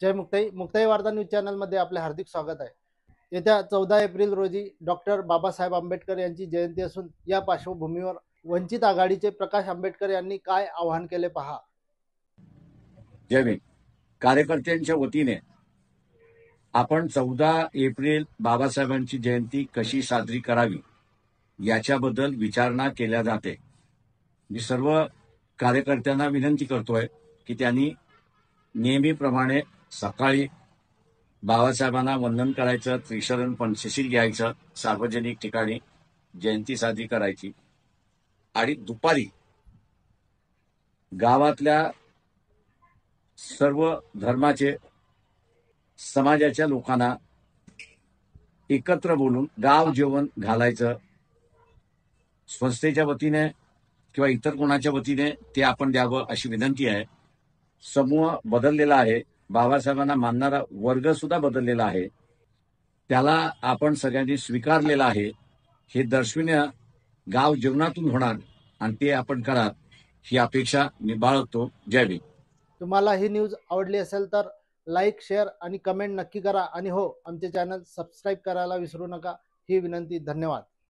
जय मुक्ताई. मुक्ताई वार्ता न्यूज चॅनलमध्ये आपले हार्दिक स्वागत आहे. येत्या 14 एप्रिल रोजी डॉक्टर बाबासाहेब आंबेडकर यांची जयंती असून या पार्श्वभूमीवर वंचित आघाडीचे प्रकाश आंबेडकर यांनी काय आवाहन केले पहा. जय भीम. कार्यकर्त्यांच्या वतीने आपण 14 एप्रिल बाबासाहेबांची जयंती कशी साजरी करावी याच्याबद्दल विचारणा केल्या जाते. मी सर्व कार्यकर्त्यांना विनंती करतोय की त्यांनी नेहमीप्रमाणे सकाळी बाबासाहेबांना वंदन करायचं, त्रिशरण पंचशील घ्यायचं, सार्वजनिक ठिकाणी जयंती साजरी करायची आणि दुपारी गावातल्या सर्व धर्माचे समाजाच्या लोकांना एकत्र बोलून गाव जेवण घालायचं. संस्थेच्या वतीने किंवा इतर कोणाच्या वतीने ते आपण द्यावं अशी विनंती आहे. समूह बदललेला आहे, बाबासाहेबांना मानणारा वर्ग सुद्धा बदललेला आहे, त्याला आपण सगळ्यांनी स्वीकारलेला आहे. हे दर्शविणं गाव जेवणातून होणार आणि ते आपण करा ही अपेक्षा मी बाळगतो. जय भीम. तुम्हाला ही न्यूज आवडली असेल तर लाईक, शेअर आणि कमेंट नक्की करा आणि हो, आमचे चॅनल सबस्क्राईब करायला विसरू नका ही विनंती. धन्यवाद.